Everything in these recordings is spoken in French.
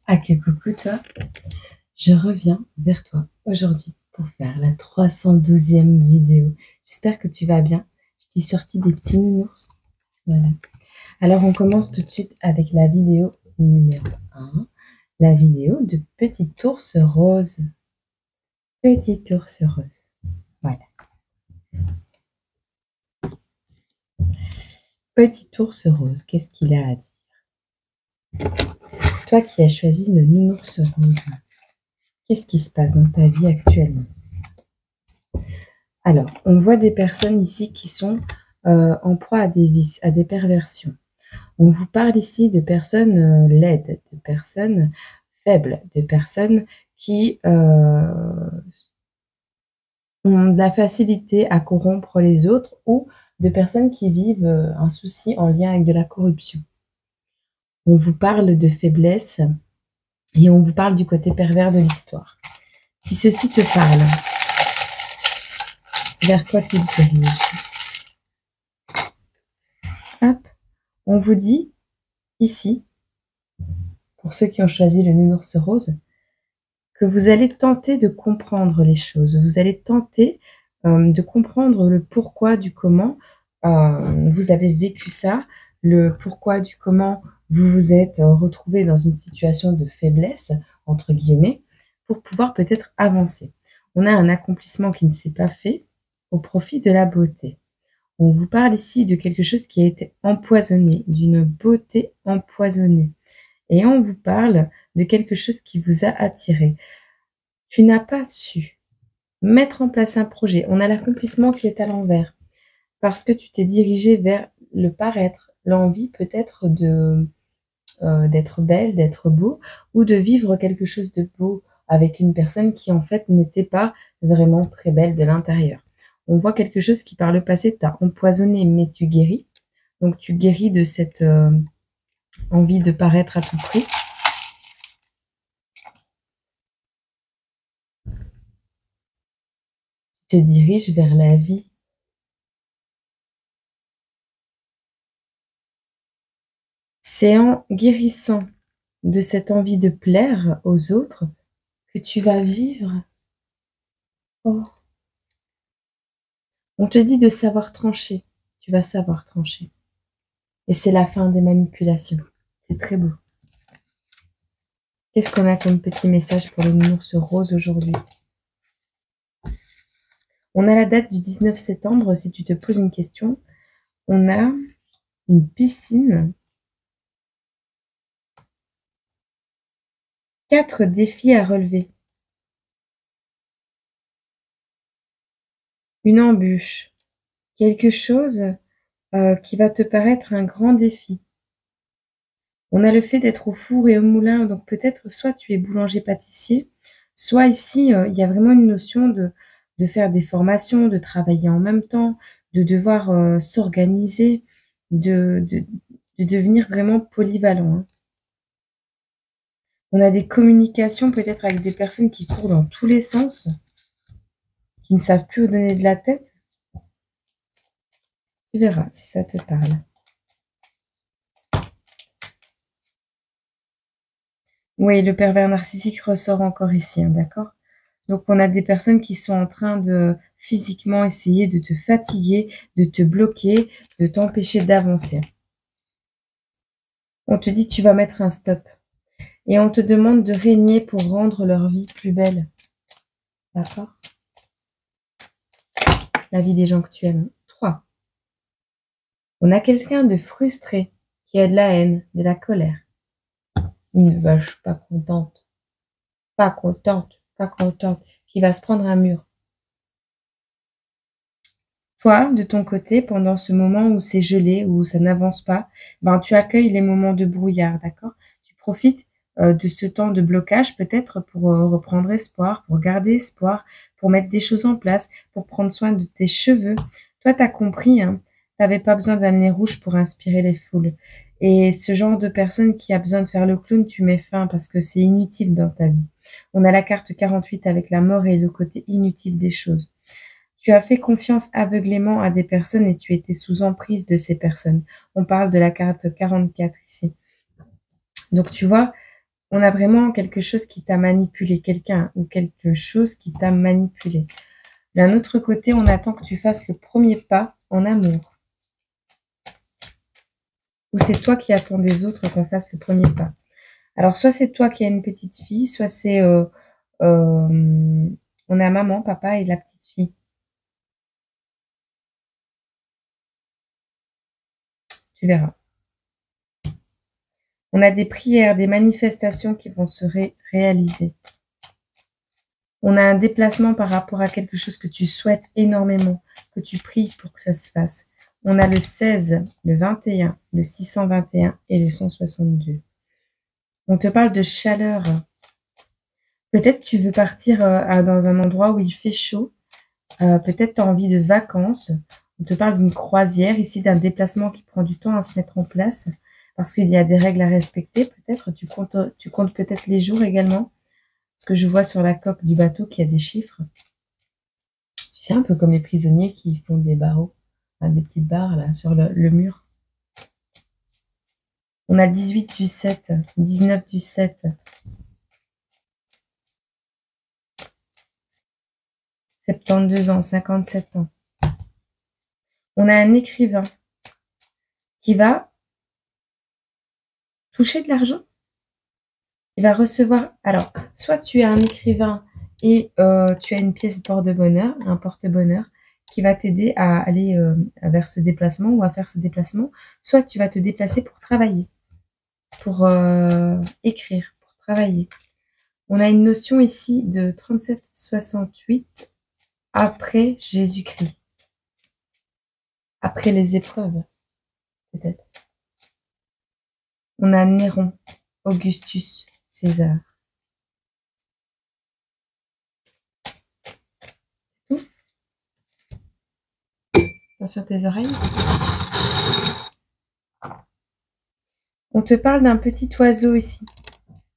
Ah que coucou toi, je reviens vers toi aujourd'hui pour faire la 312e vidéo. J'espère que tu vas bien. Je t'ai sorti des petits nounours. Voilà. Alors on commence tout de suite avec la vidéo numéro 1. La vidéo de Petit ours rose. Petit ours rose. Voilà. Petit ours rose, qu'est-ce qu'il a à dire? Toi qui as choisi le nounours rose, qu'est-ce qui se passe dans ta vie actuellement? Alors, on voit des personnes ici qui sont en proie à des vices, à des perversions. On vous parle ici de personnes laides, de personnes faibles, de personnes qui ont de la facilité à corrompre les autres ou de personnes qui vivent un souci en lien avec de la corruption. On vous parle de faiblesse et on vous parle du côté pervers de l'histoire. Si ceci te parle, vers quoi tu te diriges? Hop, on vous dit ici, pour ceux qui ont choisi le nounours rose, que vous allez tenter de comprendre les choses. Vous allez tenter de comprendre le pourquoi du comment vous avez vécu ça, le pourquoi du comment vous vous êtes retrouvé dans une situation de faiblesse, entre guillemets, pour pouvoir peut-être avancer. On a un accomplissement qui ne s'est pas fait au profit de la beauté. On vous parle ici de quelque chose qui a été empoisonné, d'une beauté empoisonnée. Et on vous parle de quelque chose qui vous a attiré. Tu n'as pas su mettre en place un projet. On a l'accomplissement qui est à l'envers. Parce que tu t'es dirigé vers le paraître, l'envie peut-être d'être belle, d'être beau, ou de vivre quelque chose de beau avec une personne qui en fait n'était pas vraiment très belle de l'intérieur. On voit quelque chose qui par le passé t'a empoisonné, mais tu guéris. Donc tu guéris de cette envie de paraître à tout prix. Tu te diriges vers la vie. C'est en guérissant de cette envie de plaire aux autres que tu vas vivre. Oh. On te dit de savoir trancher. Tu vas savoir trancher. Et c'est la fin des manipulations. C'est très beau. Qu'est-ce qu'on a comme petit message pour le nounours rose aujourd'hui? On a la date du 19 septembre, si tu te poses une question. On a une piscine. 4 défis à relever. Une embûche. Quelque chose qui va te paraître un grand défi. On a le fait d'être au four et au moulin, donc peut-être soit tu es boulanger-pâtissier, soit ici, il y a vraiment une notion de faire des formations, de travailler en même temps, de devoir s'organiser, de devenir vraiment polyvalent, hein. On a des communications peut-être avec des personnes qui courent dans tous les sens, qui ne savent plus où donner de la tête. Tu verras si ça te parle. Oui, le pervers narcissique ressort encore ici, hein, d'accord? Donc, on a des personnes qui sont en train de physiquement essayer de te fatiguer, de te bloquer, de t'empêcher d'avancer. On te dit tu vas mettre un stop. Et on te demande de régner pour rendre leur vie plus belle. D'accord? La vie des gens que tu aimes. 3. On a quelqu'un de frustré qui a de la haine, de la colère. Une vache pas contente. Pas contente, pas contente. Qui va se prendre un mur. Toi, de ton côté, pendant ce moment où c'est gelé, où ça n'avance pas, ben, tu accueilles les moments de brouillard, d'accord? Tu profites de ce temps de blocage peut-être pour reprendre espoir, pour garder espoir, pour mettre des choses en place, pour prendre soin de tes cheveux. Toi, tu as compris, hein, tu n'avais pas besoin d'un nez rouge pour inspirer les foules. Et ce genre de personne qui a besoin de faire le clown, tu mets fin parce que c'est inutile dans ta vie. On a la carte 48 avec la mort et le côté inutile des choses. Tu as fait confiance aveuglément à des personnes et tu étais sous emprise de ces personnes. On parle de la carte 44 ici. Donc tu vois, On a vraiment quelque chose qui t'a manipulé, quelqu'un ou quelque chose qui t'a manipulé. D'un autre côté, on attend que tu fasses le premier pas en amour. Ou c'est toi qui attends des autres qu'on fasse le premier pas. Alors, soit c'est toi qui as une petite fille, soit c'est... on a maman, papa et la petite fille. Tu verras. On a des prières, des manifestations qui vont se réaliser. On a un déplacement par rapport à quelque chose que tu souhaites énormément, que tu pries pour que ça se fasse. On a le 16, le 21, le 621 et le 162. On te parle de chaleur. Peut-être tu veux partir dans un endroit où il fait chaud. Peut-être tu as envie de vacances. On te parle d'une croisière, ici d'un déplacement qui prend du temps à se mettre en place parce qu'il y a des règles à respecter. Peut-être tu comptes peut-être les jours également. Parce que je vois sur la coque du bateau qu'il y a des chiffres. Tu sais, un peu comme les prisonniers qui font des barreaux, enfin, des petites barres là sur le mur. On a 18 du 7, 19 du 7. 72 ans, 57 ans. On a un écrivain qui va toucher de l'argent. Il va recevoir... Alors, soit tu es un écrivain et tu as une pièce porte-bonheur, un porte-bonheur, qui va t'aider à aller vers ce déplacement ou à faire ce déplacement. Soit tu vas te déplacer pour travailler, pour écrire, pour travailler. On a une notion ici de 37-68 après Jésus-Christ. Après les épreuves, peut-être. On a Néron, Augustus, César. Tout. Attention tes oreilles. On te parle d'un petit oiseau ici.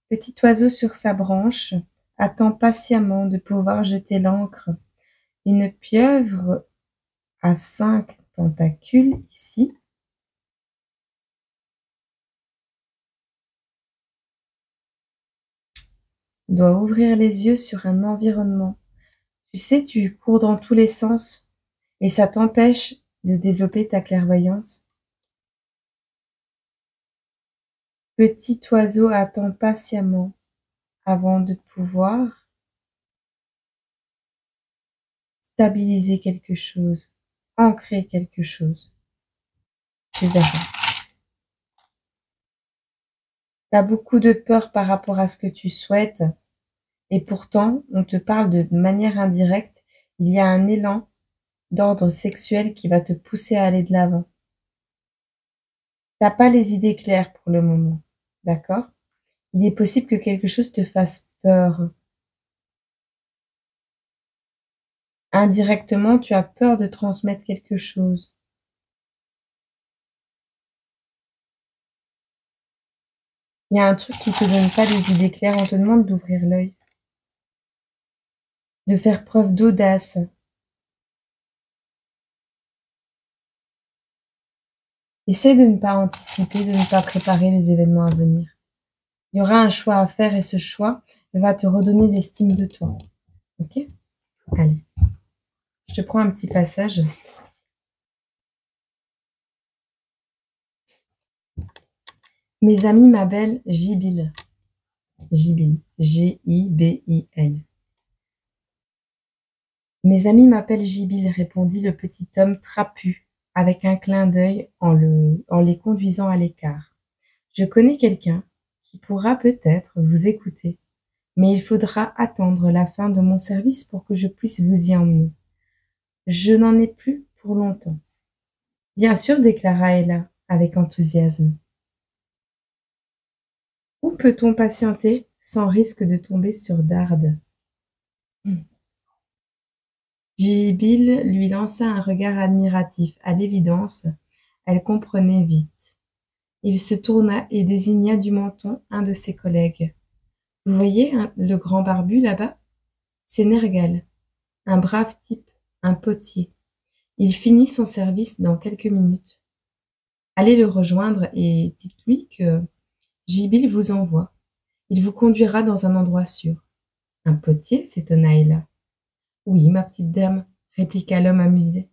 Petit oiseau sur sa branche attend patiemment de pouvoir jeter l'ancre. Une pieuvre à 5 tentacules ici. Doit ouvrir les yeux sur un environnement. Tu sais, tu cours dans tous les sens et ça t'empêche de développer ta clairvoyance. Petit oiseau attend patiemment avant de pouvoir stabiliser quelque chose, ancrer quelque chose. Tu verras. Tu as beaucoup de peur par rapport à ce que tu souhaites et pourtant, on te parle de manière indirecte. Il y a un élan d'ordre sexuel qui va te pousser à aller de l'avant. Tu n'as pas les idées claires pour le moment, d'accord? Il est possible que quelque chose te fasse peur. Indirectement, tu as peur de transmettre quelque chose. Il y a un truc qui te donne pas les idées claires, on te demande d'ouvrir l'œil. De faire preuve d'audace. Essaie de ne pas anticiper, de ne pas préparer les événements à venir. Il y aura un choix à faire et ce choix va te redonner l'estime de toi. Ok? Allez. Je te prends un petit passage. Mes amis m'appellent Jibil. Jibil. G-I-B-I-L. Mes amis m'appellent Jibil, répondit le petit homme trapu, avec un clin d'œil en les conduisant à l'écart. Je connais quelqu'un qui pourra peut-être vous écouter, mais il faudra attendre la fin de mon service pour que je puisse vous y emmener. Je n'en ai plus pour longtemps. Bien sûr, déclara Ella avec enthousiasme. Où peut-on patienter sans risque de tomber sur Darde? Jibil lui lança un regard admiratif. À l'évidence, elle comprenait vite. Il se tourna et désigna du menton un de ses collègues. Vous voyez le grand barbu là-bas? C'est Nergal, un brave type, un potier. Il finit son service dans quelques minutes. Allez le rejoindre et dites-lui que Jibil vous envoie. Il vous conduira dans un endroit sûr. Un potier, s'étonna Ayla. Oui, ma petite dame, répliqua l'homme amusé.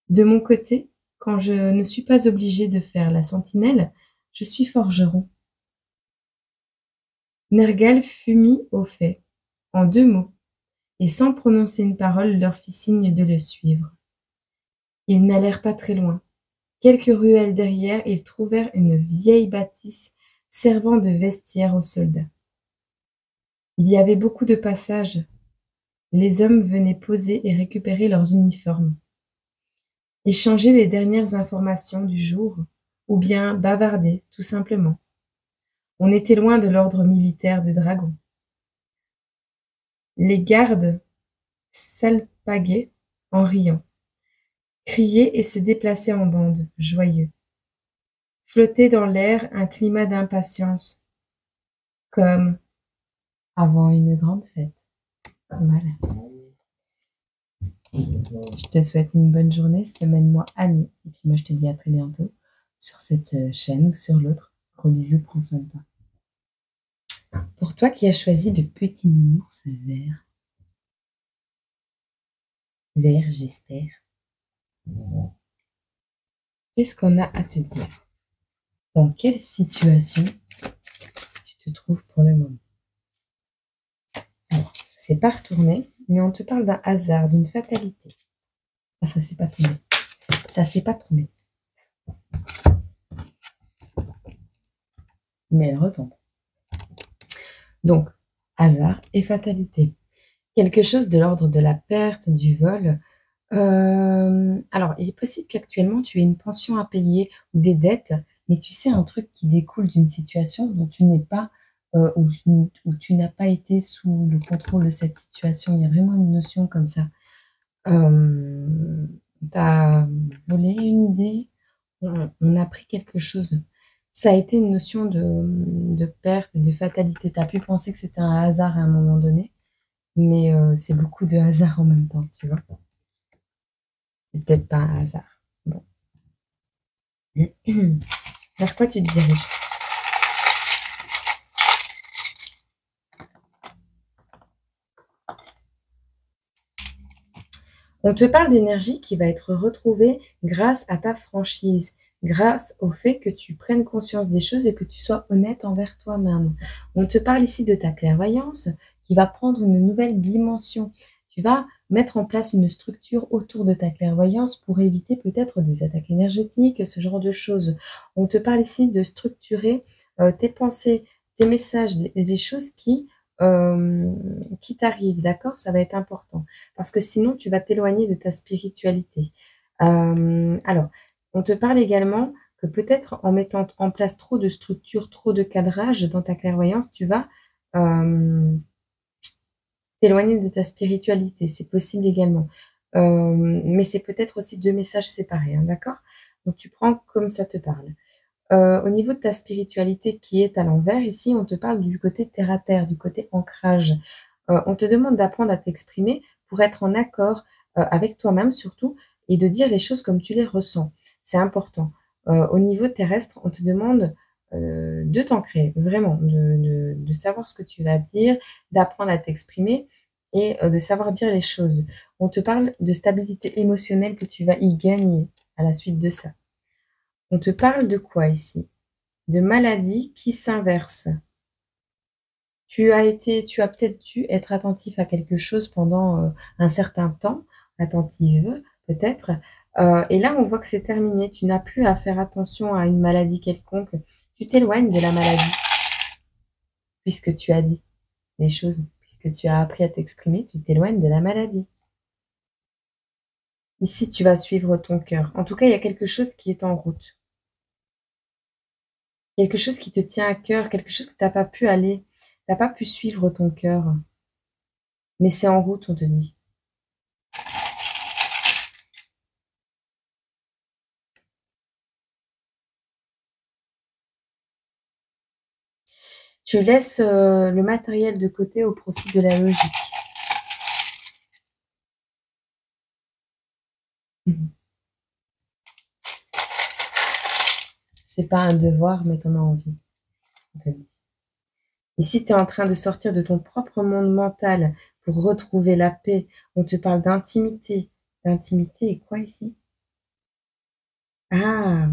De mon côté, quand je ne suis pas obligé de faire la sentinelle, je suis forgeron. Nergal fut mis au fait, en 2 mots, et sans prononcer une parole leur fit signe de le suivre. Ils n'allèrent pas très loin. Quelques ruelles derrière, ils trouvèrent une vieille bâtisse servant de vestiaire aux soldats. Il y avait beaucoup de passages. Les hommes venaient poser et récupérer leurs uniformes, échanger les dernières informations du jour, ou bien bavarder, tout simplement. On était loin de l'ordre militaire des dragons. Les gardes s'alpaguaient en riant, criaient et se déplaçaient en bande, joyeux. Flottait dans l'air un climat d'impatience, comme avant une grande fête. Voilà. Je te souhaite une bonne journée, semaine, mois, année. Et puis moi, je te dis à très bientôt sur cette chaîne ou sur l'autre. Gros bisous, prends soin de toi. Pour toi qui as choisi le petit nounours vert, vert, j'espère, qu'est-ce qu'on a à te dire? Dans quelle situation tu te trouves pour le moment? Alors, c'est pas retourné, mais on te parle d'un hasard, d'une fatalité. Ah, ça s'est pas tombé. Ça s'est pas tombé. Mais elle retombe. Donc, hasard et fatalité. Quelque chose de l'ordre de la perte, du vol. Alors, il est possible qu'actuellement tu aies une pension à payer ou des dettes, mais tu sais, un truc qui découle d'une situation dont tu n'es pas, où tu n'as pas été sous le contrôle de cette situation. Il y a vraiment une notion comme ça. Tu as volé une idée, on a pris quelque chose. Ça a été une notion de perte et de fatalité. Tu as pu penser que c'était un hasard à un moment donné, mais c'est beaucoup de hasard en même temps, tu vois. C'est peut-être pas un hasard. Bon. Vers quoi tu te diriges? On te parle d'énergie qui va être retrouvée grâce à ta franchise, grâce au fait que tu prennes conscience des choses et que tu sois honnête envers toi-même. On te parle ici de ta clairvoyance qui va prendre une nouvelle dimension. Tu vas mettre en place une structure autour de ta clairvoyance pour éviter peut-être des attaques énergétiques, ce genre de choses. On te parle ici de structurer tes pensées, tes messages, des choses qui t'arrivent, d'accord? Ça va être important parce que sinon tu vas t'éloigner de ta spiritualité. Alors, on te parle également que peut-être en mettant en place trop de structures, trop de cadrage dans ta clairvoyance, tu vas t'éloigner de ta spiritualité. C'est possible également. Mais c'est peut-être aussi 2 messages séparés, hein, d'accord? Donc tu prends comme ça te parle. Au niveau de ta spiritualité qui est à l'envers, ici, on te parle du côté terre à terre, du côté ancrage. On te demande d'apprendre à t'exprimer pour être en accord avec toi-même surtout et de dire les choses comme tu les ressens. C'est important. Au niveau terrestre, on te demande de t'ancrer, vraiment, de savoir ce que tu vas dire, d'apprendre à t'exprimer et de savoir dire les choses. On te parle de stabilité émotionnelle que tu vas y gagner à la suite de ça. On te parle de quoi ici? De maladies qui s'inversent. Tu as peut-être dû être attentif à quelque chose pendant un certain temps, attentive peut-être, et là on voit que c'est terminé. Tu n'as plus à faire attention à une maladie quelconque. Tu t'éloignes de la maladie puisque tu as dit les choses, puisque tu as appris à t'exprimer, tu t'éloignes de la maladie. Ici, tu vas suivre ton cœur. En tout cas, il y a quelque chose qui est en route. Quelque chose qui te tient à cœur, quelque chose que tu n'as pas pu aller, tu n'as pas pu suivre ton cœur. Mais c'est en route, on te dit. Tu laisses le matériel de côté au profit de la logique. C'est pas un devoir, mais t'en as envie, on te le dit. Ici, tu es en train de sortir de ton propre monde mental pour retrouver la paix. On te parle d'intimité. L'intimité est quoi ici? Ah,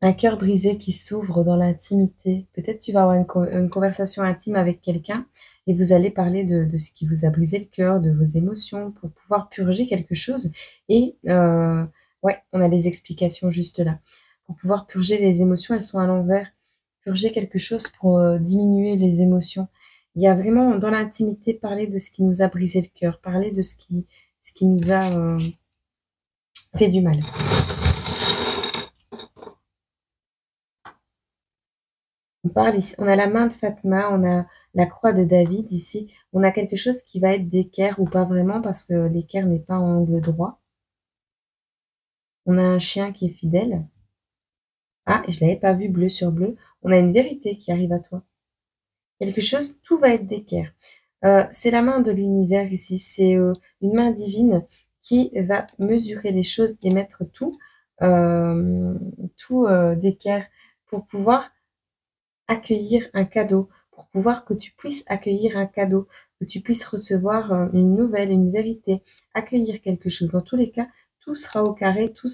un cœur brisé qui s'ouvre dans l'intimité. Peut-être tu vas avoir une conversation intime avec quelqu'un et vous allez parler de ce qui vous a brisé le cœur, de vos émotions, pour pouvoir purger quelque chose. Et ouais, on a des explications juste là. Pour pouvoir purger les émotions, elles sont à l'envers. Purger quelque chose pour diminuer les émotions. Il y a vraiment dans l'intimité parler de ce qui nous a brisé le cœur, parler de ce qui nous a fait du mal. On parle ici, on a la main de Fatma, on a la croix de David ici. On a quelque chose qui va être d'équerre ou pas vraiment parce que l'équerre n'est pas en angle droit. On a un chien qui est fidèle. Ah, et je l'avais pas vu bleu sur bleu. On a une vérité qui arrive à toi. Quelque chose, tout va être d'équerre. C'est la main de l'univers ici. C'est une main divine qui va mesurer les choses et mettre tout d'équerre pour pouvoir accueillir un cadeau, pour pouvoir que tu puisses accueillir un cadeau, que tu puisses recevoir une nouvelle, une vérité, accueillir quelque chose. Dans tous les cas, tout sera au carré, tout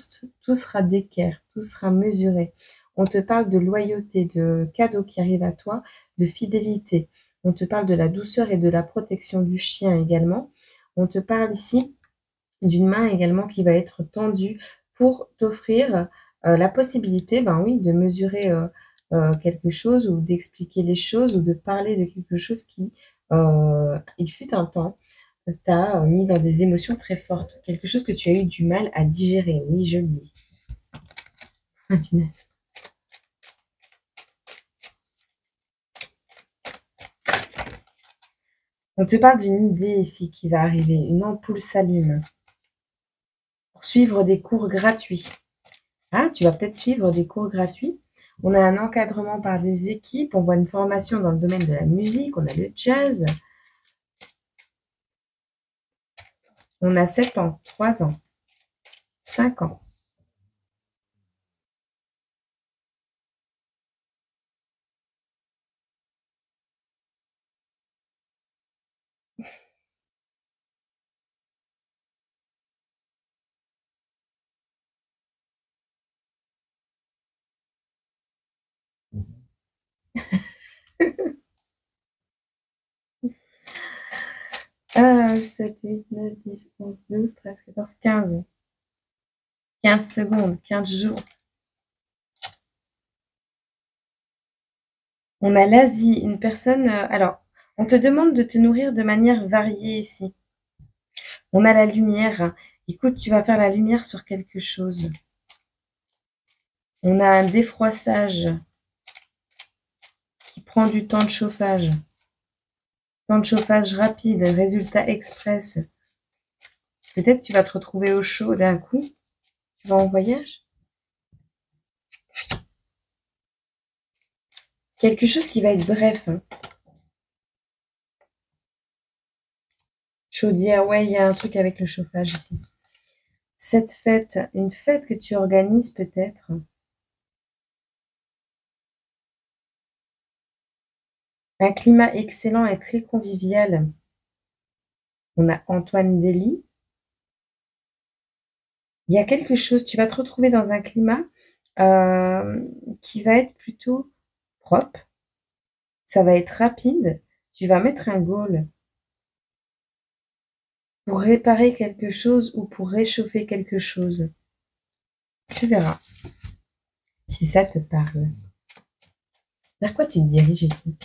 sera d'équerre, tout sera mesuré. On te parle de loyauté, de cadeaux qui arrivent à toi, de fidélité. On te parle de la douceur et de la protection du chien également. On te parle ici d'une main également qui va être tendue pour t'offrir la possibilité, ben oui, de mesurer quelque chose ou d'expliquer les choses ou de parler de quelque chose qui, il fut un temps, t'a mis dans des émotions très fortes. Quelque chose que tu as eu du mal à digérer. Oui, je le dis. Punaise. On te parle d'une idée ici qui va arriver. Une ampoule s'allume. Pour suivre des cours gratuits. Ah, tu vas peut-être suivre des cours gratuits. On a un encadrement par des équipes. On voit une formation dans le domaine de la musique. On a le jazz. On a 7 ans, 3 ans, 5 ans. Ah, 7, 8, 9, 10, 11, 12, 13, 14, 15. 15 secondes, 15 jours. On a l'Asie, une personne... alors, on te demande de te nourrir de manière variée ici. On a la lumière. Écoute, tu vas faire la lumière sur quelque chose. On a un défroissage qui prend du temps de chauffage. Temps de chauffage rapide, résultat express. Peut-être tu vas te retrouver au chaud d'un coup. Tu vas en voyage. Quelque chose qui va être bref. Hein. Chaudière, ouais, il y a un truc avec le chauffage ici. Cette fête, une fête que tu organises peut-être. Un climat excellent et très convivial. On a Antoine Dely. Il y a quelque chose, tu vas te retrouver dans un climat qui va être plutôt propre. Ça va être rapide. Tu vas mettre un goal pour réparer quelque chose ou pour réchauffer quelque chose. Tu verras si ça te parle. Vers quoi tu te diriges ici?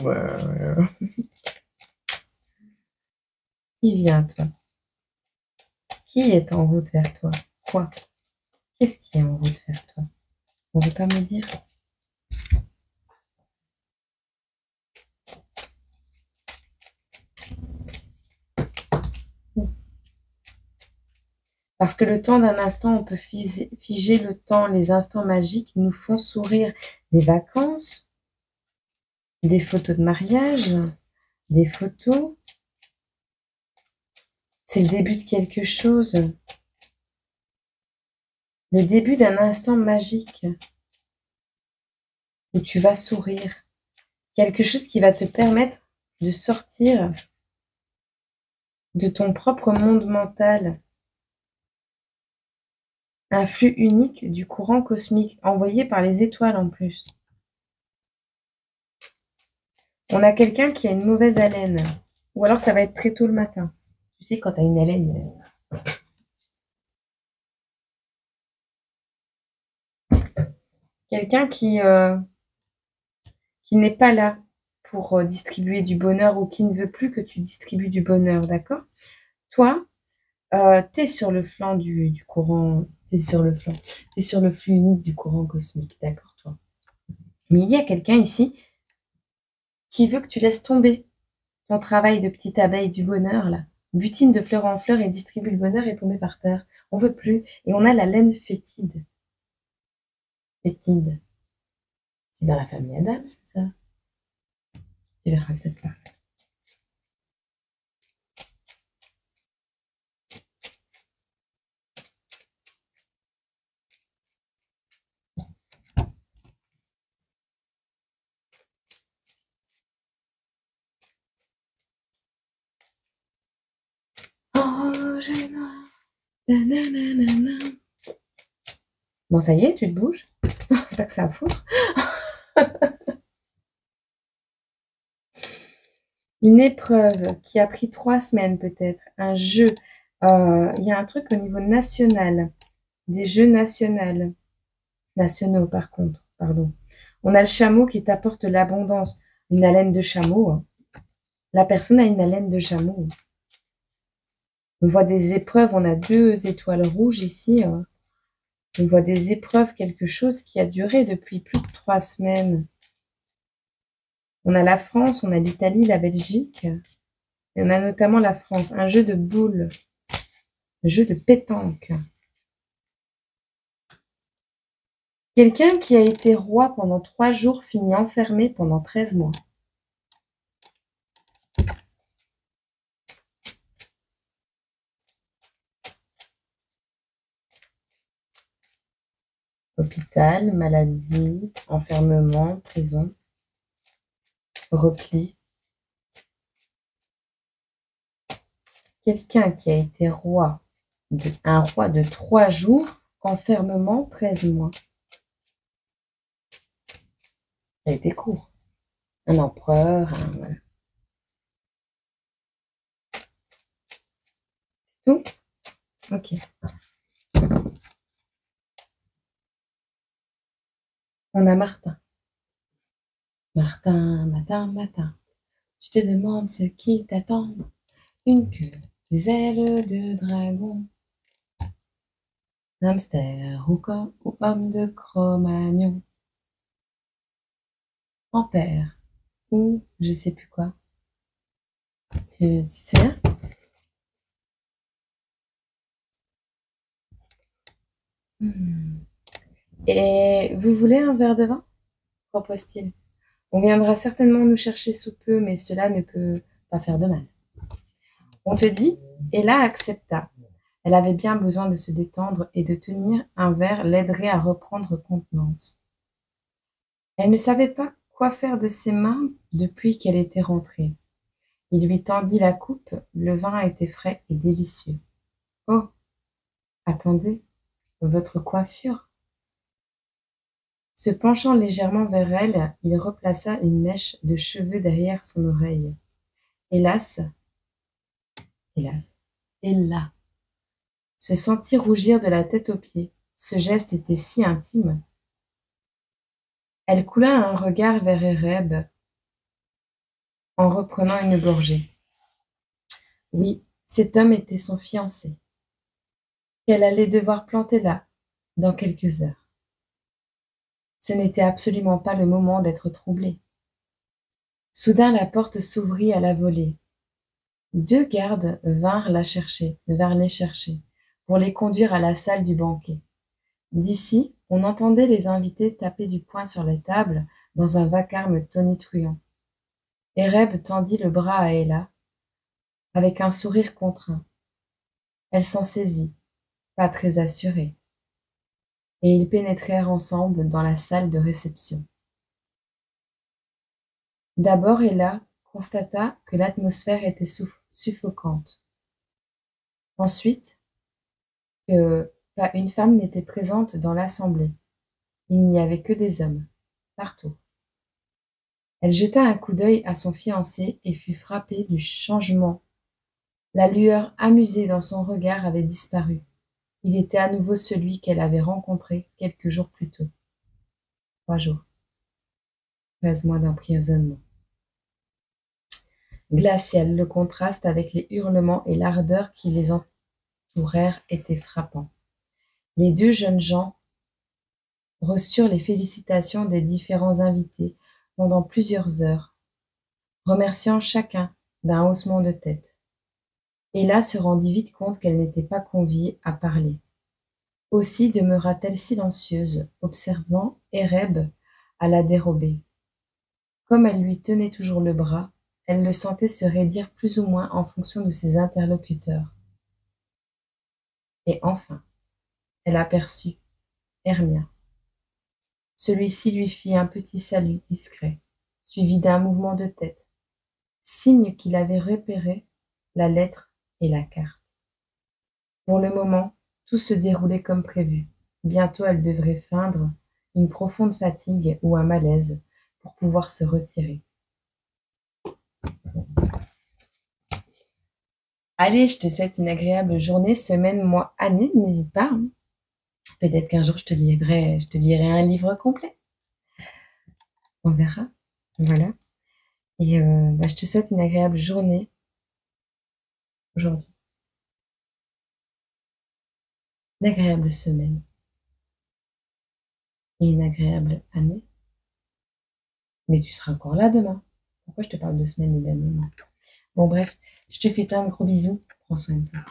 Ouais. Qui vient à toi? Qui est en route vers toi? Quoi? Qu'est-ce qui est en route vers toi? On ne veut pas me dire? Parce que le temps d'un instant, on peut figer le temps. Les instants magiques nous font sourire. Des vacances, des photos de mariage, des photos. C'est le début de quelque chose. Le début d'un instant magique. où tu vas sourire. Quelque chose qui va te permettre de sortir de ton propre monde mental. Un flux unique du courant cosmique, envoyé par les étoiles en plus. On a quelqu'un qui a une mauvaise haleine. Ou alors ça va être très tôt le matin. Tu sais, quand tu as une haleine. Quelqu'un qui n'est pas là pour distribuer du bonheur ou qui ne veut plus que tu distribues du bonheur, d'accord? Toi, tu es sur le flanc du courant, tu es sur le flanc, tu es sur le flux unique du courant cosmique, d'accord, toi? Mais il y a quelqu'un ici qui veut que tu laisses tomber ton travail de petite abeille du bonheur, là. Butine de fleur en fleur et distribue le bonheur est tombé par terre. On veut plus. Et on a la laine fétide. Fétide. C'est dans la famille Adam, c'est ça? Tu verras cette là. Oh, j'ai noir. Nananana. Bon, ça y est, tu te bouges. Pas que ça a foutre. Une épreuve qui a pris 3 semaines peut-être. Un jeu. Il y a un truc au niveau national. Des jeux nationaux. Nationaux, par contre. Pardon. On a le chameau qui t'apporte l'abondance. Une haleine de chameau. La personne a une haleine de chameau. On voit des épreuves. On a 2 étoiles rouges ici. On voit des épreuves, quelque chose qui a duré depuis plus de 3 semaines. On a la France, on a l'Italie, la Belgique. Et on a notamment la France. Un jeu de boules. Un jeu de pétanque. Quelqu'un qui a été roi pendant 3 jours finit enfermé pendant 13 mois. Hôpital, maladie, enfermement, prison, repli. Quelqu'un qui a été un roi de 3 jours, enfermement 13 mois. Ça a été court. Un empereur, voilà. C'est tout? Ok. On a Martin. Martin, matin, matin. Tu te demandes ce qui t'attend. Une queue, des ailes de dragon. Hamster ou homme de Cro-Magnon. Ampère ou je sais plus quoi. Tu te souviens? Et vous voulez un verre de vin? Propose-t-il. On viendra certainement nous chercher sous peu, mais cela ne peut pas faire de mal. On te dit, Ella accepta. Elle avait bien besoin de se détendre et de tenir un verre l'aiderait à reprendre contenance. Elle ne savait pas quoi faire de ses mains depuis qu'elle était rentrée. Il lui tendit la coupe, le vin était frais et délicieux. Oh, attendez, votre coiffure. Se penchant légèrement vers elle, il replaça une mèche de cheveux derrière son oreille. Hélas, Ella se sentit rougir de la tête aux pieds. Ce geste était si intime. Elle coula un regard vers Ereb en reprenant une gorgée. Oui, cet homme était son fiancé, qu'elle allait devoir planter là, dans quelques heures. Ce n'était absolument pas le moment d'être troublée. Soudain la porte s'ouvrit à la volée. 2 gardes vinrent les chercher, pour les conduire à la salle du banquet. D'ici, on entendait les invités taper du poing sur les tables dans un vacarme tonitruant. Ereb tendit le bras à Ella, avec un sourire contraint. Elle s'en saisit, pas très assurée, et ils pénétrèrent ensemble dans la salle de réception. D'abord, Ella constata que l'atmosphère était suffocante. Ensuite, que pas une femme n'était présente dans l'assemblée. Il n'y avait que des hommes, partout. Elle jeta un coup d'œil à son fiancé et fut frappée du changement. La lueur amusée dans son regard avait disparu. Il était à nouveau celui qu'elle avait rencontré quelques jours plus tôt. 3 jours. 13 mois d'emprisonnement. Glacial, le contraste avec les hurlements et l'ardeur qui les entourèrent était frappant. Les deux jeunes gens reçurent les félicitations des différents invités pendant plusieurs heures, remerciant chacun d'un haussement de tête. Ella se rendit vite compte qu'elle n'était pas conviée à parler. Aussi demeura-t-elle silencieuse, observant Ereb à la dérobée. Comme elle lui tenait toujours le bras, elle le sentait se raidir plus ou moins en fonction de ses interlocuteurs. Et enfin, elle aperçut Hermia. Celui-ci lui fit un petit salut discret, suivi d'un mouvement de tête, signe qu'il avait repéré la lettre et la carte. Pour le moment, tout se déroulait comme prévu. Bientôt elle devrait feindre une profonde fatigue ou un malaise pour pouvoir se retirer. Allez, je te souhaite une agréable journée, semaine, mois, année. N'hésite pas, hein. Peut-être qu'un jour je te lirai un livre complet. On verra. Voilà. Et je te souhaite une agréable journée aujourd'hui. Une agréable semaine. Et une agréable année. Mais tu seras encore là demain. Pourquoi je te parle de semaine et d'année, moi? Bon, bref, je te fais plein de gros bisous. Prends soin de toi.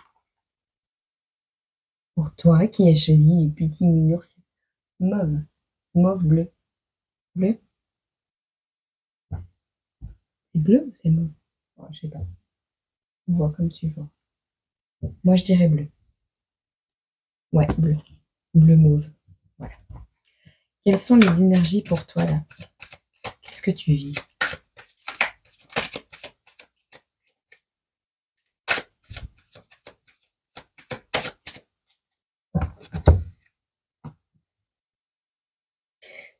Pour toi qui as choisi le petit nounours mauve. Mauve bleu. Bleu? C'est bleu ou c'est mauve? Oh, je sais pas. Tu vois comme tu vois. Moi, je dirais bleu. Ouais, bleu. Bleu mauve. Voilà. Quelles sont les énergies pour toi, là? Qu'est-ce que tu vis?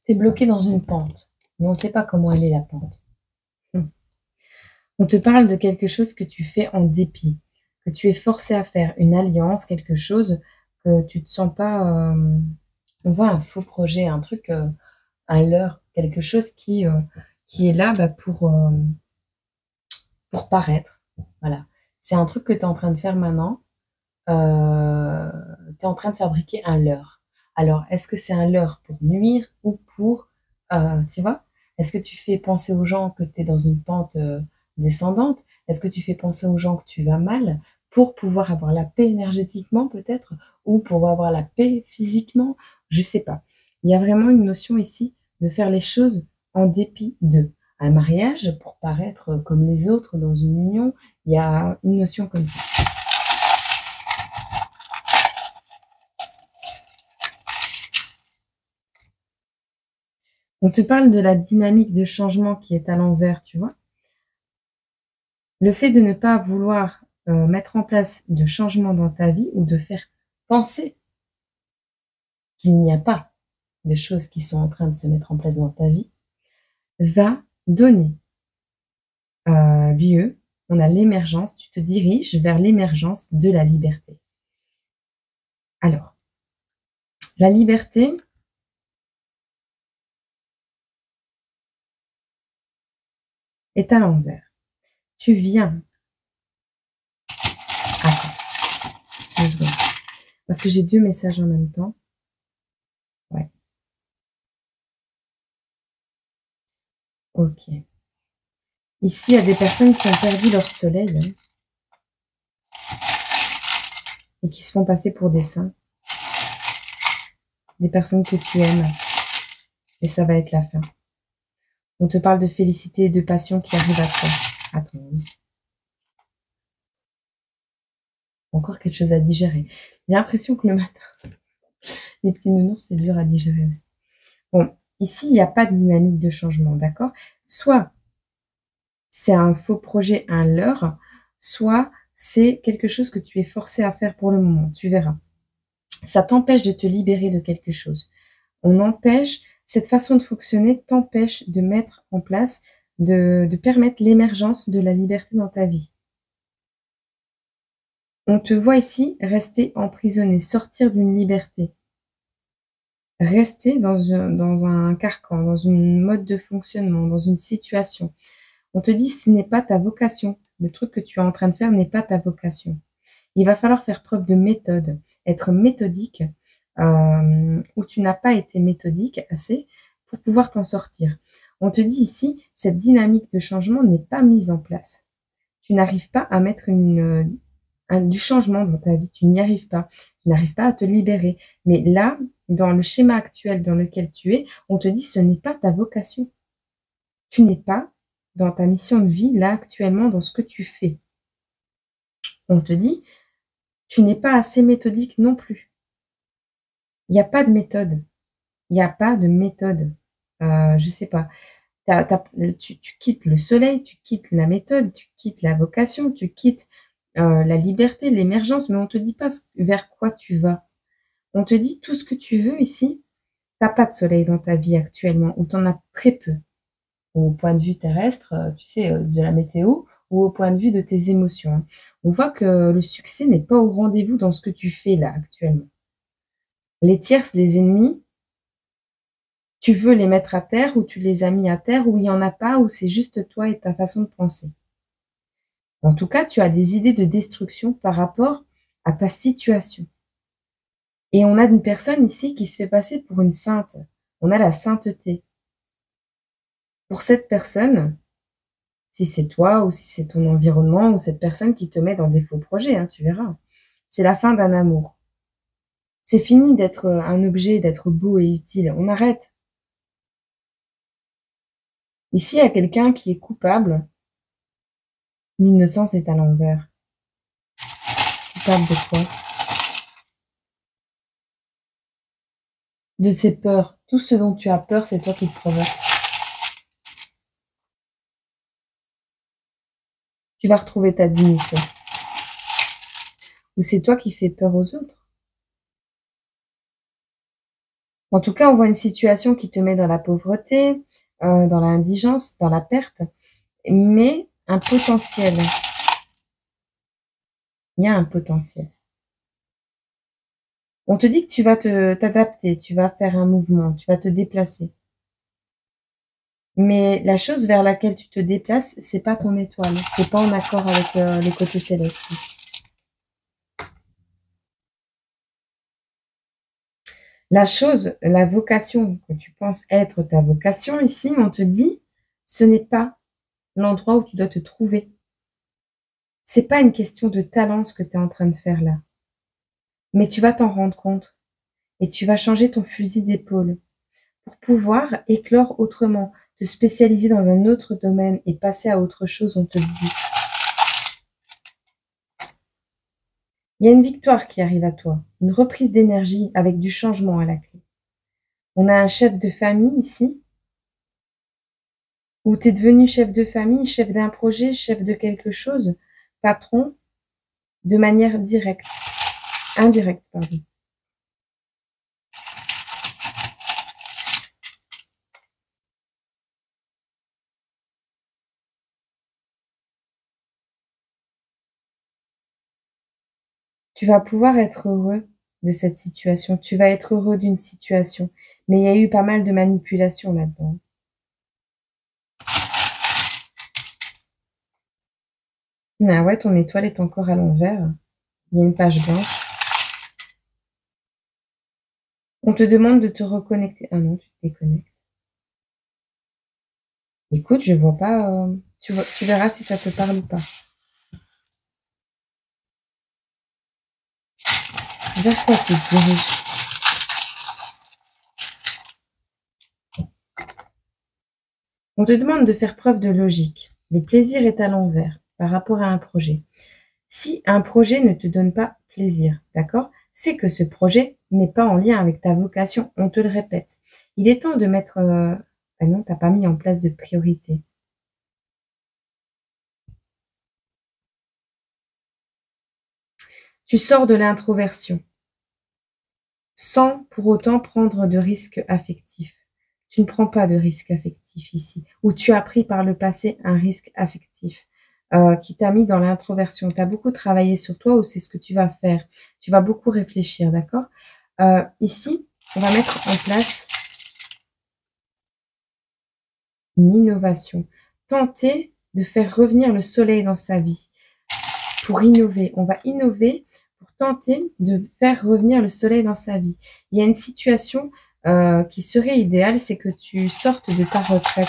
T'es bloqué dans une pente, mais on ne sait pas comment elle est, la pente. On te parle de quelque chose que tu fais en dépit, que tu es forcé à faire, une alliance, quelque chose que tu te sens pas. On voit un faux projet, un truc à l'heure, quelque chose qui est là pour paraître. Voilà. C'est un truc que tu es en train de faire maintenant. Tu es en train de fabriquer un leurre. Alors, est-ce que c'est un leurre pour nuire ou pour, tu vois? Est-ce que tu fais penser aux gens que tu es dans une pente descendante? Est-ce que tu fais penser aux gens que tu vas mal pour pouvoir avoir la paix énergétiquement peut-être ou pour avoir la paix physiquement? Je sais pas. Il y a vraiment une notion ici de faire les choses en dépit d'eux. Un mariage, pour paraître comme les autres dans une union, il y a une notion comme ça. On te parle de la dynamique de changement qui est à l'envers, tu vois. Le fait de ne pas vouloir mettre en place de changement dans ta vie ou de faire penser qu'il n'y a pas de choses qui sont en train de se mettre en place dans ta vie, va donner lieu, on a l'émergence, tu te diriges vers l'émergence de la liberté. Alors, la liberté, est à l'envers. Tu viens. Attends, 2 secondes. Parce que j'ai 2 messages en même temps. Ouais. Ok. Ici, il y a des personnes qui ont perdu leur soleil et qui se font passer pour des saints. Des personnes que tu aimes. Et ça va être la fin. On te parle de félicité et de passion qui arrivent à toi. Attends. Encore quelque chose à digérer. J'ai l'impression que le matin, les petits nounours, c'est dur à digérer aussi. Bon, ici, il n'y a pas de dynamique de changement, d'accord? Soit c'est un faux projet, un leurre, soit c'est quelque chose que tu es forcé à faire pour le moment, tu verras. Ça t'empêche de te libérer de quelque chose. Cette façon de fonctionner t'empêche de mettre en place, de permettre l'émergence de la liberté dans ta vie. On te voit ici rester emprisonné, sortir d'une liberté. Rester dans un carcan, dans une mode de fonctionnement, dans une situation. On te dit ce n'est pas ta vocation. Le truc que tu es en train de faire n'est pas ta vocation. Il va falloir faire preuve de méthode, être méthodique, où tu n'as pas été méthodique assez pour pouvoir t'en sortir. On te dit ici, cette dynamique de changement n'est pas mise en place. Tu n'arrives pas à mettre du changement dans ta vie, tu n'y arrives pas. Tu n'arrives pas à te libérer. Mais là, dans le schéma actuel dans lequel tu es, on te dit ce n'est pas ta vocation. Tu n'es pas dans ta mission de vie, là, actuellement, dans ce que tu fais. On te dit, tu n'es pas assez méthodique non plus. Il n'y a pas de méthode. Il n'y a pas de méthode. Je sais pas. Tu quittes le soleil, tu quittes la méthode, tu quittes la vocation, tu quittes la liberté, l'émergence, mais on te dit pas vers quoi tu vas. On te dit tout ce que tu veux ici. T'as pas de soleil dans ta vie actuellement, ou t'en as très peu. Au point de vue terrestre, tu sais, de la météo, ou au point de vue de tes émotions, hein. On voit que le succès n'est pas au rendez-vous dans ce que tu fais là actuellement. Les tierces, les ennemis, tu veux les mettre à terre, ou tu les as mis à terre, ou il y en a pas, ou c'est juste toi et ta façon de penser. En tout cas, tu as des idées de destruction par rapport à ta situation. Et on a une personne ici qui se fait passer pour une sainte. On a la sainteté. Pour cette personne, si c'est toi ou si c'est ton environnement ou cette personne qui te met dans des faux projets, hein, tu verras. C'est la fin d'un amour. C'est fini d'être un objet, d'être beau et utile. On arrête. Ici, il y a quelqu'un qui est coupable. L'innocence est à l'envers. Coupable de quoi? De ses peurs. Tout ce dont tu as peur, c'est toi qui le provoque. Tu vas retrouver ta dignité. Ou c'est toi qui fais peur aux autres. En tout cas, on voit une situation qui te met dans la pauvreté, dans l'indigence, dans la perte, mais un potentiel. Il y a un potentiel. On te dit que tu vas t'adapter, tu vas faire un mouvement, tu vas te déplacer. Mais la chose vers laquelle tu te déplaces, c'est pas ton étoile, c'est pas en accord avec le côté céleste. La chose, la vocation que tu penses être ta vocation, ici, on te dit, ce n'est pas l'endroit où tu dois te trouver. C'est pas une question de talent ce que tu es en train de faire là. Mais tu vas t'en rendre compte et tu vas changer ton fusil d'épaule pour pouvoir éclore autrement, te spécialiser dans un autre domaine et passer à autre chose, on te le dit. Il y a une victoire qui arrive à toi, une reprise d'énergie avec du changement à la clé. On a un chef de famille ici, où tu es devenu chef de famille, chef d'un projet, chef de quelque chose, patron, de manière indirecte, pardon. Tu vas pouvoir être heureux de cette situation, tu vas être heureux d'une situation, mais il y a eu pas mal de manipulation là-dedans. Ah ouais, ton étoile est encore à l'envers. Il y a une page blanche. On te demande de te reconnecter. Ah non, tu te déconnectes. Écoute, je vois pas. Tu verras si ça te parle ou pas. Vers quoi tu te diriges? On te demande de faire preuve de logique. Le plaisir est à l'envers par rapport à un projet. Si un projet ne te donne pas plaisir, d'accord, c'est que ce projet n'est pas en lien avec ta vocation. On te le répète. Il est temps de mettre... Ah non, t'as pas mis en place de priorité. Tu sors de l'introversion sans pour autant prendre de risques affectifs. Tu ne prends pas de risques affectifs ici, ou tu as pris par le passé un risque affectif qui t'a mis dans l'introversion. Tu as beaucoup travaillé sur toi ou c'est ce que tu vas faire. Tu vas beaucoup réfléchir, d'accord? Ici, on va mettre en place une innovation. Tenter de faire revenir le soleil dans sa vie pour innover. On va innover pour tenter de faire revenir le soleil dans sa vie. Il y a une situation qui serait idéale, c'est que tu sortes de ta retraite.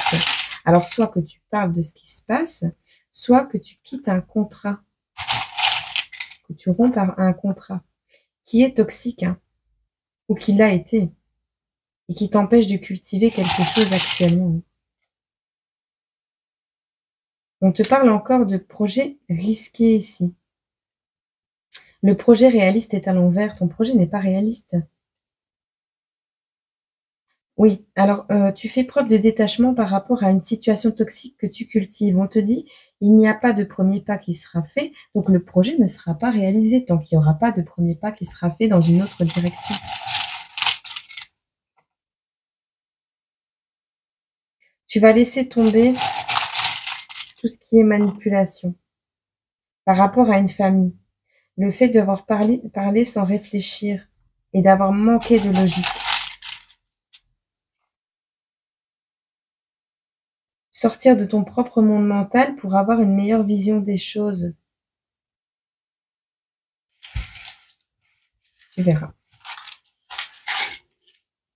Alors, soit que tu parles de ce qui se passe, soit que tu quittes un contrat, que tu rompes un contrat qui est toxique, hein, ou qui l'a été, et qui t'empêche de cultiver quelque chose actuellement. On te parle encore de projets risqués ici. Le projet réaliste est à l'envers. Ton projet n'est pas réaliste. Oui, alors tu fais preuve de détachement par rapport à une situation toxique que tu cultives. On te dit, il n'y a pas de premier pas qui sera fait, donc le projet ne sera pas réalisé tant qu'il n'y aura pas de premier pas qui sera fait dans une autre direction. Tu vas laisser tomber tout ce qui est manipulation par rapport à une famille. Le fait d'avoir parlé sans réfléchir et d'avoir manqué de logique. Sortir de ton propre monde mental pour avoir une meilleure vision des choses. Tu verras.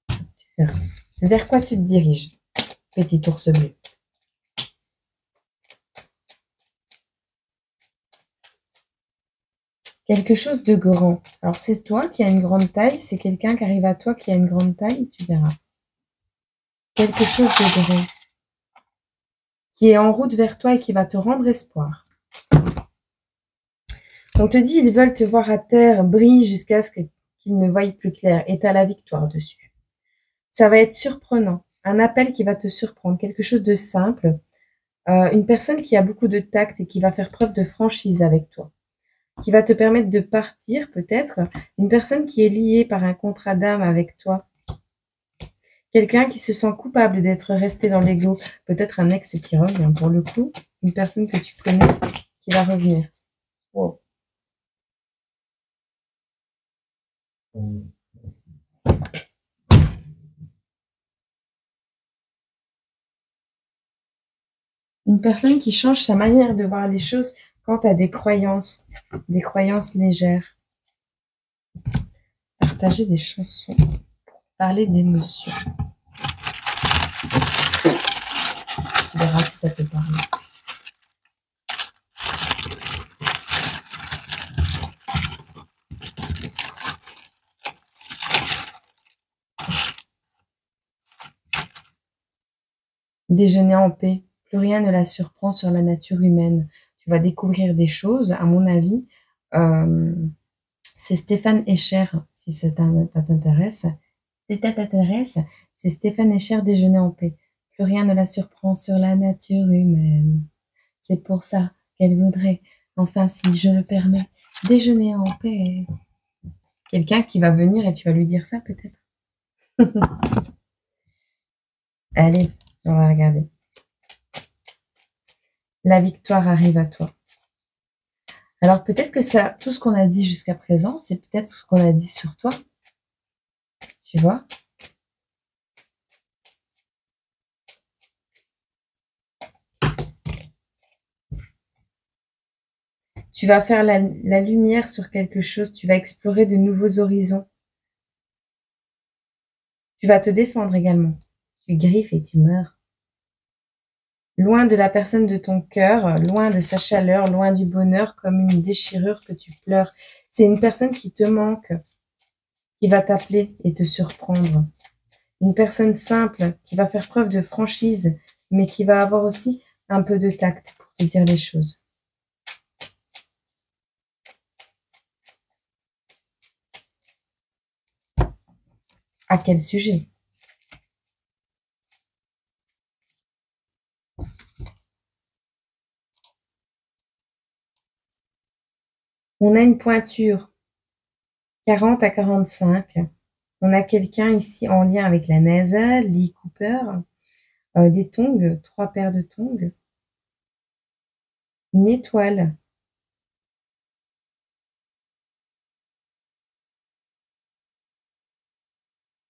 Tu verras. Vers quoi tu te diriges, petit ours bleu? Quelque chose de grand. Alors, c'est toi qui as une grande taille, c'est quelqu'un qui arrive à toi qui a une grande taille, tu verras. Quelque chose de grand. Qui est en route vers toi et qui va te rendre espoir. On te dit, ils veulent te voir à terre, brille jusqu'à ce qu'ils ne voient plus clair, et tu as la victoire dessus. Ça va être surprenant, un appel qui va te surprendre, quelque chose de simple, une personne qui a beaucoup de tact et qui va faire preuve de franchise avec toi, qui va te permettre de partir peut-être, une personne qui est liée par un contrat d'âme avec toi, quelqu'un qui se sent coupable d'être resté dans l'ego, peut-être un ex qui revient pour le coup, une personne que tu connais qui va revenir. Wow. Une personne qui change sa manière de voir les choses quant à des croyances légères. Partager des chansons pour parler d'émotions. Tu verras si ça te parle. Déjeuner en paix. Plus rien ne la surprend sur la nature humaine. Tu vas découvrir des choses, à mon avis. C'est Stéphane Escher, si ça t'intéresse. Si ça t'intéresse, c'est Stéphane Escher, Déjeuner en paix. Plus rien ne la surprend sur la nature humaine. C'est pour ça qu'elle voudrait, enfin si je le permets, déjeuner en paix. Quelqu'un qui va venir et tu vas lui dire ça peut-être. Allez, on va regarder. La victoire arrive à toi. Alors peut-être que ça, tout ce qu'on a dit jusqu'à présent, c'est peut-être ce qu'on a dit sur toi. Tu vois? Tu vas faire la lumière sur quelque chose, tu vas explorer de nouveaux horizons. Tu vas te défendre également. Tu griffes et tu meurs. Loin de la personne de ton cœur, loin de sa chaleur, loin du bonheur, comme une déchirure que tu pleures. C'est une personne qui te manque, qui va t'appeler et te surprendre. Une personne simple qui va faire preuve de franchise, mais qui va avoir aussi un peu de tact pour te dire les choses. À quel sujet? On a une pointure 40 à 45. On a quelqu'un ici en lien avec la NASA, Lee Cooper, des tongs, 3 paires de tongs, une étoile,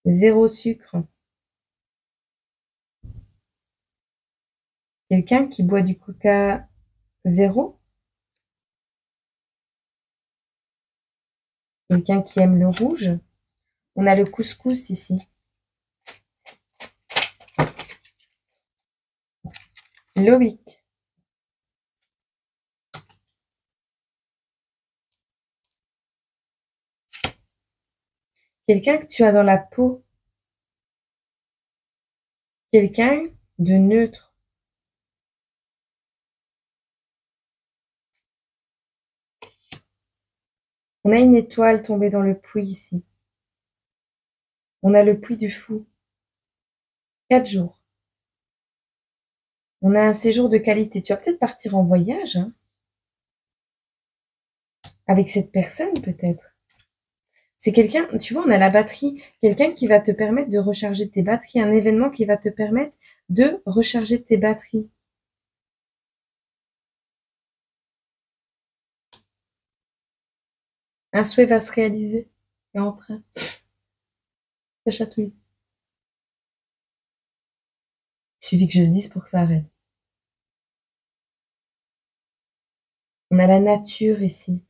zéro sucre, quelqu'un qui boit du coca zéro, quelqu'un qui aime le rouge. On a le couscous ici. Loïc. Quelqu'un que tu as dans la peau. Quelqu'un de neutre. On a une étoile tombée dans le puits ici. On a le puits du fou. 4 jours. On a un séjour de qualité. Tu vas peut-être partir en voyage, hein, avec cette personne peut-être. C'est quelqu'un, tu vois, on a la batterie, quelqu'un qui va te permettre de recharger tes batteries, un événement qui va te permettre de recharger tes batteries. Un souhait va se réaliser. Et en train. Ça chatouille. Il suffit que je le dise pour que ça arrête. On a la nature ici.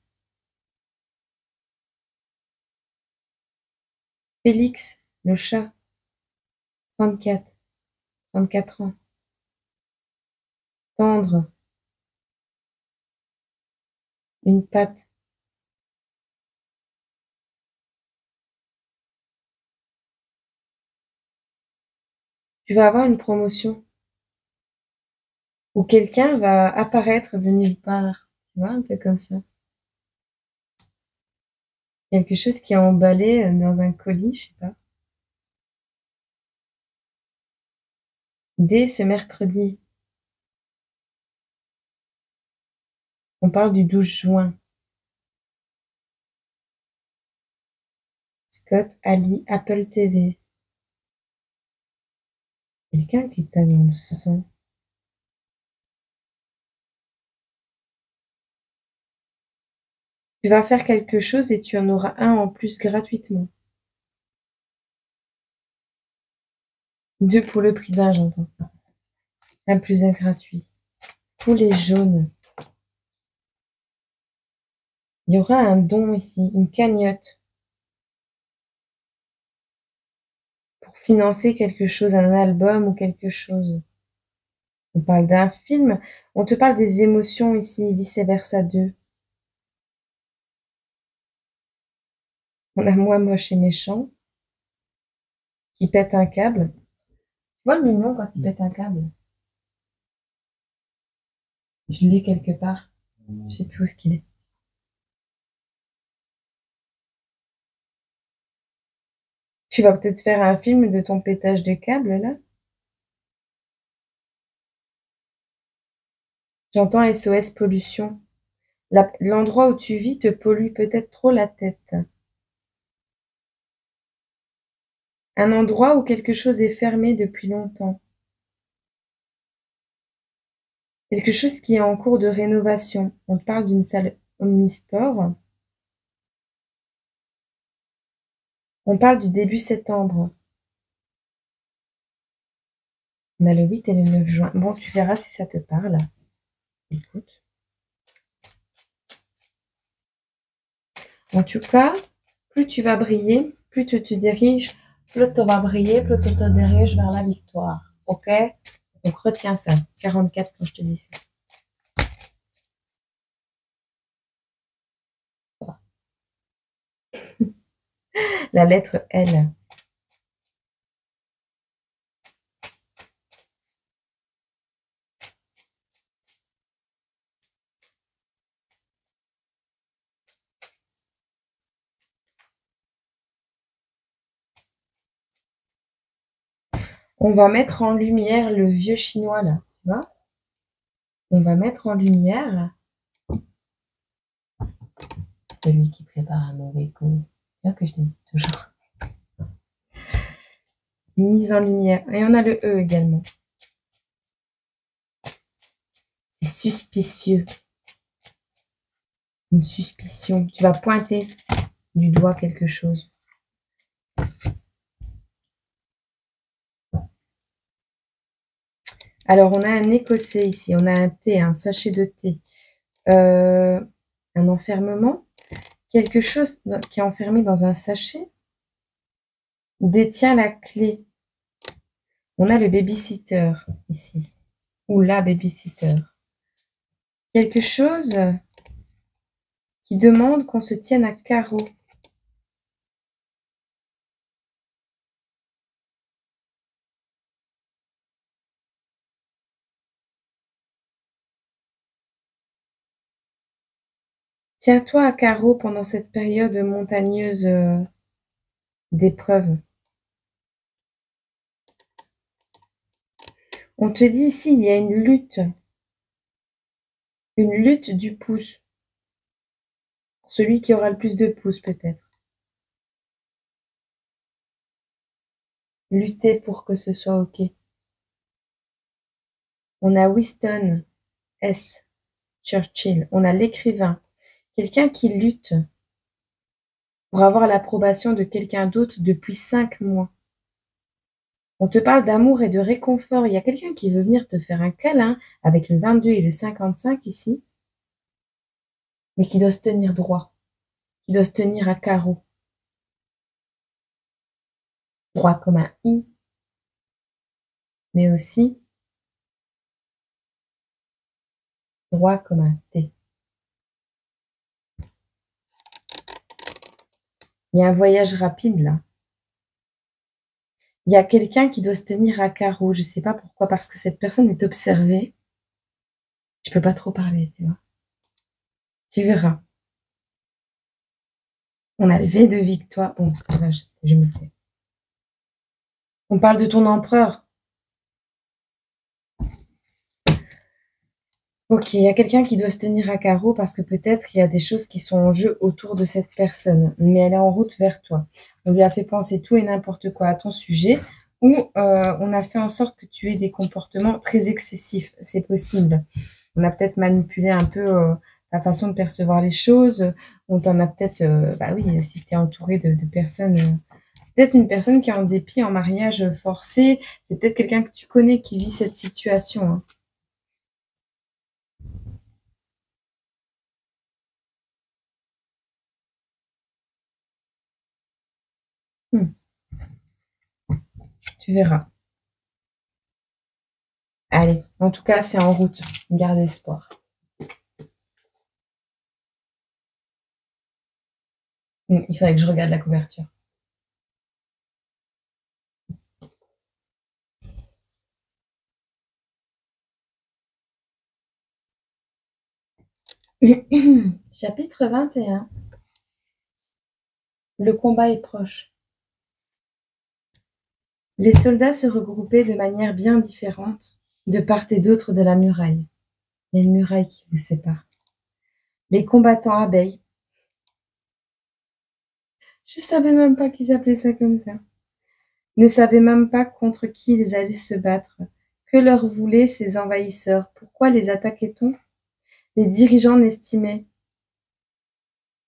Félix, le chat. 34 ans. Tendre. Une patte. Tu vas avoir une promotion. Ou quelqu'un va apparaître de nulle part. Tu vois, un peu comme ça. Quelque chose qui est emballé dans un colis, je sais pas. Dès ce mercredi. On parle du 12 juin. Scott, Ali, Apple TV. Quelqu'un qui t'a dans le sang. Tu vas faire quelque chose et tu en auras un en plus gratuitement. 2 pour le prix d'un, j'entends. Un plus un gratuit. Poulet jaune. Il y aura un don ici, une cagnotte. Pour financer quelque chose, un album ou quelque chose. On parle d'un film. On te parle des émotions ici, vice versa 2. On a moi moche et méchant. Qui pète un câble. Tu vois le mignon quand il pète un câble? Je l'ai quelque part. Je sais plus où est-ce qu'il est. Tu vas peut-être faire un film de ton pétage de câble, là? J'entends SOS pollution. L'endroit où tu vis te pollue peut-être trop la tête. Un endroit où quelque chose est fermé depuis longtemps. Quelque chose qui est en cours de rénovation. On te parle d'une salle omnisport. On parle du début septembre. On a le 8 et le 9 juin. Bon, tu verras si ça te parle. Écoute. En tout cas, plus tu vas briller, plus tu te diriges, plus tu vas briller, plus tu te diriges vers la victoire. Ok? Donc retiens ça. 44 quand je te dis ça. La lettre L. On va mettre en lumière le vieux chinois là, tu vois? On va mettre en lumière celui qui prépare un mauvais coup. C'est que je te dis toujours. Mise en lumière. Et on a le E également. C'est suspicieux. Une suspicion. Tu vas pointer du doigt quelque chose. Alors, on a un écossais ici. On a un thé, un sachet de thé. Un enfermement. Quelque chose qui est enfermé dans un sachet détient la clé. On a le babysitter ici. Ou la babysitter. Quelque chose qui demande qu'on se tienne à carreau. Tiens-toi à carreau pendant cette période montagneuse d'épreuves. On te dit ici, il y a une lutte du pouce. Pour celui qui aura le plus de pouces, peut-être. Lutter pour que ce soit OK. On a Winston S. Churchill. On a l'écrivain. Quelqu'un qui lutte pour avoir l'approbation de quelqu'un d'autre depuis 5 mois. On te parle d'amour et de réconfort. Il y a quelqu'un qui veut venir te faire un câlin avec le 22 et le 55 ici, mais qui doit se tenir droit, qui doit se tenir à carreau. Droit comme un I, mais aussi droit comme un T. Il y a un voyage rapide là. Il y a quelqu'un qui doit se tenir à carreau. Je ne sais pas pourquoi, parce que cette personne est observée. Je ne peux pas trop parler, tu vois. Tu verras. On a le V de victoire. Bon, là, je me tais. On parle de ton empereur. Ok, il y a quelqu'un qui doit se tenir à carreau parce que peut-être il y a des choses qui sont en jeu autour de cette personne, mais elle est en route vers toi. On lui a fait penser tout et n'importe quoi à ton sujet, ou on a fait en sorte que tu aies des comportements très excessifs. C'est possible. On a peut-être manipulé un peu la façon de percevoir les choses. On t'en a peut-être, bah oui, si tu es entouré de personnes. C'est peut-être une personne qui est en dépit, en mariage forcé. C'est peut-être quelqu'un que tu connais qui vit cette situation. Hein. Tu verras. Allez, en tout cas, c'est en route. Garde espoir. Il fallait que je regarde la couverture. Chapitre 21. Le combat est proche. Les soldats se regroupaient de manière bien différente, de part et d'autre de la muraille. Il y a une muraille qui vous sépare. Les combattants abeilles. Je savais même pas qu'ils appelaient ça comme ça. Ne savaient même pas contre qui ils allaient se battre. Que leur voulaient ces envahisseurs? Pourquoi les attaquait-on? Les dirigeants n'estimaient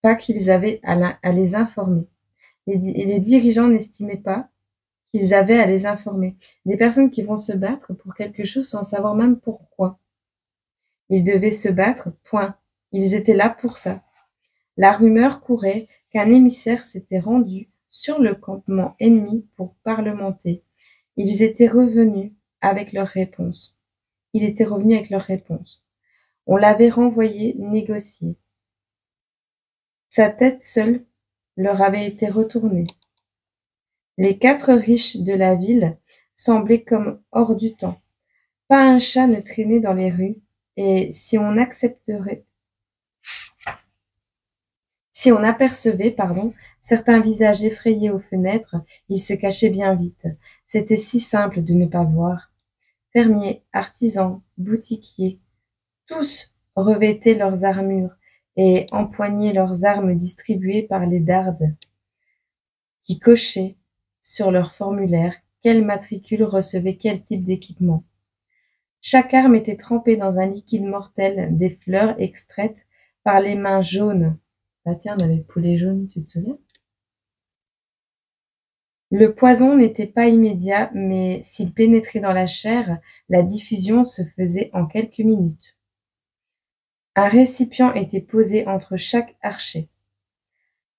pas qu'ils avaient à les informer. Les dirigeants n'estimaient pas qu'ils avaient à les informer. Des personnes qui vont se battre pour quelque chose sans savoir même pourquoi. Ils devaient se battre, point. Ils étaient là pour ça. La rumeur courait qu'un émissaire s'était rendu sur le campement ennemi pour parlementer. Ils étaient revenus avec leur réponse. Il était revenu avec leur réponse. On l'avait renvoyé négocier. Sa tête seule leur avait été retournée. Les 4 riches de la ville semblaient comme hors du temps. Pas un chat ne traînait dans les rues, et si on apercevait, certains visages effrayés aux fenêtres, ils se cachaient bien vite. C'était si simple de ne pas voir. Fermiers, artisans, boutiquiers, tous revêtaient leurs armures et empoignaient leurs armes distribuées par les dardes. qui cochaient sur leur formulaire quelle matricule recevait quel type d'équipement. Chaque arme était trempée dans un liquide mortel, des fleurs extraites par les mains jaunes. Ah tiens, on avait le poulet jaune, tu te souviens? Le poison n'était pas immédiat, mais s'il pénétrait dans la chair, la diffusion se faisait en quelques minutes. Un récipient était posé entre chaque archer,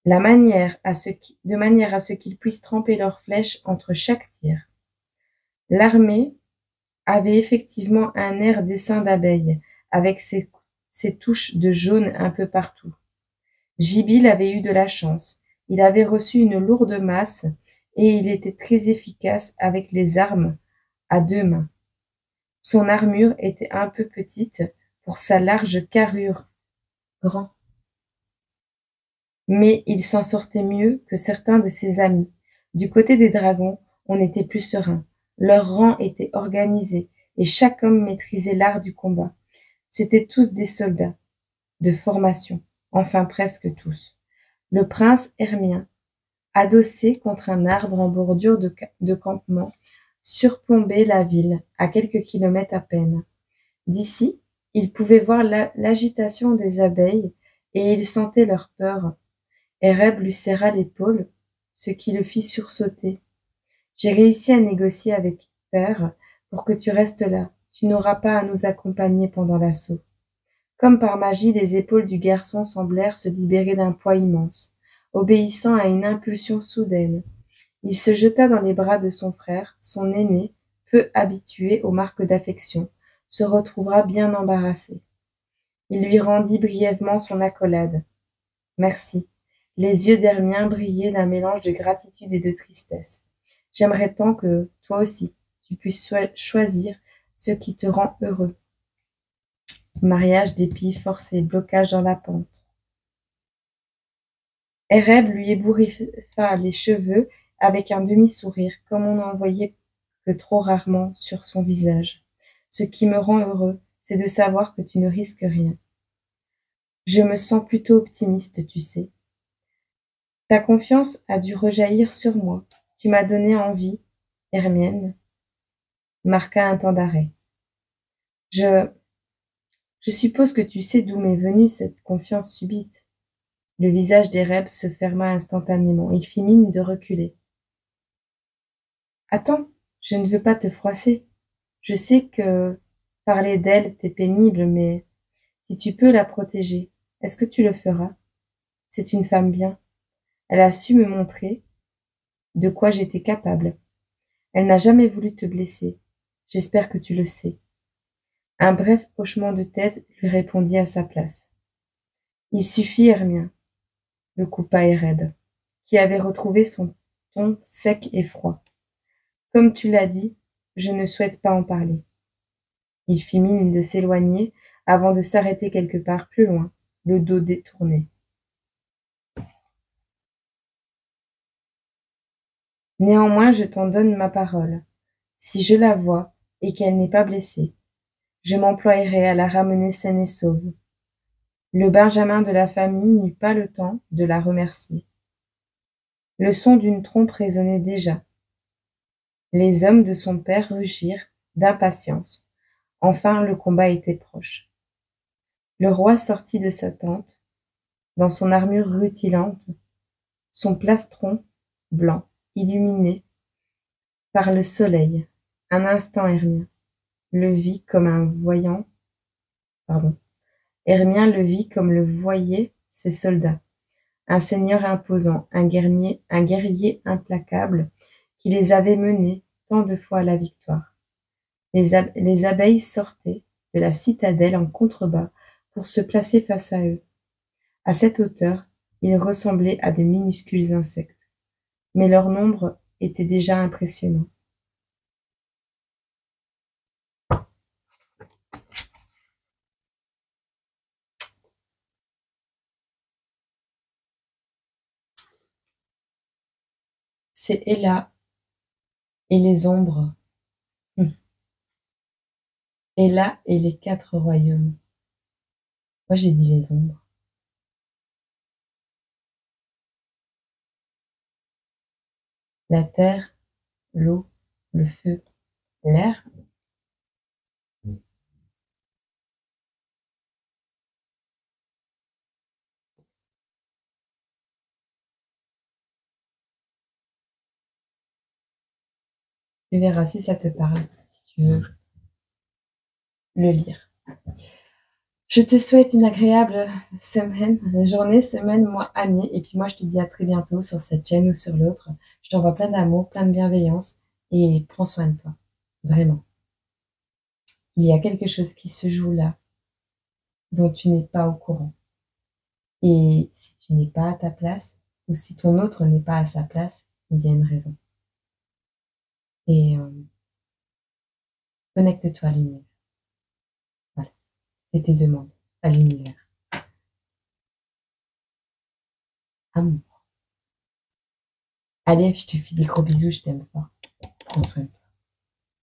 de manière à ce qu'ils puissent tremper leurs flèches entre chaque tir. L'armée avait effectivement un air d'essaim d'abeilles, avec ses touches de jaune un peu partout. Jibil avait eu de la chance. Il avait reçu une lourde masse, et il était très efficace avec les armes à 2 mains. Son armure était un peu petite pour sa large carrure grand. Mais il s'en sortait mieux que certains de ses amis. Du côté des dragons, on était plus serein. Leurs rangs étaient organisés, et chaque homme maîtrisait l'art du combat. C'étaient tous des soldats, de formation, enfin presque tous. Le prince Hermien, adossé contre un arbre en bordure de campement, surplombait la ville, à quelques kilomètres à peine. D'ici, il pouvait voir l'agitation des abeilles, et il sentait leur peur. Ereb lui serra l'épaule, ce qui le fit sursauter. J'ai réussi à négocier avec Père pour que tu restes là. Tu n'auras pas à nous accompagner pendant l'assaut. Comme par magie, les épaules du garçon semblèrent se libérer d'un poids immense. Obéissant à une impulsion soudaine, il se jeta dans les bras de son frère, son aîné, peu habitué aux marques d'affection, se retrouva bien embarrassé. Il lui rendit brièvement son accolade. Merci. Les yeux d'Hermien brillaient d'un mélange de gratitude et de tristesse. J'aimerais tant que, toi aussi, tu puisses choisir ce qui te rend heureux. Mariage, dépit, forcé, blocage dans la pente. Ereb lui ébouriffa les cheveux avec un demi-sourire, comme on n'en voyait que trop rarement sur son visage. Ce qui me rend heureux, c'est de savoir que tu ne risques rien. Je me sens plutôt optimiste, tu sais. Ta confiance a dû rejaillir sur moi. Tu m'as donné envie, Hermione, marqua un temps d'arrêt. Je suppose que tu sais d'où m'est venue cette confiance subite. Le visage d'Ereb se ferma instantanément. Il fit mine de reculer. Attends, je ne veux pas te froisser. Je sais que parler d'elle t'est pénible, mais si tu peux la protéger, est-ce que tu le feras? C'est une femme bien. Elle a su me montrer de quoi j'étais capable. Elle n'a jamais voulu te blesser. J'espère que tu le sais. Un bref hochement de tête lui répondit à sa place. Il suffit, Hermien, le coupa Ereb, qui avait retrouvé son ton sec et froid. Comme tu l'as dit, je ne souhaite pas en parler. Il fit mine de s'éloigner avant de s'arrêter quelque part plus loin, le dos détourné. Néanmoins, je t'en donne ma parole. Si je la vois et qu'elle n'est pas blessée, je m'emploierai à la ramener saine et sauve. Le Benjamin de la famille n'eut pas le temps de la remercier. Le son d'une trompe résonnait déjà. Les hommes de son père rugirent d'impatience. Enfin, le combat était proche. Le roi sortit de sa tente, dans son armure rutilante, son plastron blanc, illuminé par le soleil. Un instant, Hermien le vit comme un voyant. Hermien le vit comme le voyaient ses soldats. Un seigneur imposant, un guerrier implacable, qui les avait menés tant de fois à la victoire. Les abeilles sortaient de la citadelle en contrebas pour se placer face à eux. À cette hauteur, ils ressemblaient à des minuscules insectes, mais leur nombre était déjà impressionnant. C'est Ella et les ombres. Ella et les 4 royaumes. Moi j'ai dit les ombres. la terre, l'eau, le feu, l'air. Tu verras si ça te parle, si tu veux le lire. Je te souhaite une agréable semaine, journée, semaine, mois, année. Et puis moi, je te dis à très bientôt sur cette chaîne ou sur l'autre. Je t'envoie plein d'amour, plein de bienveillance et prends soin de toi. Vraiment. Il y a quelque chose qui se joue là dont tu n'es pas au courant. Et si tu n'es pas à ta place ou si ton autre n'est pas à sa place, il y a une raison. Et connecte-toi à l'univers. Voilà. Fais tes demandes à l'univers. Amour. Allez, je te fais des gros bisous, je t'aime fort. Prends soin de toi.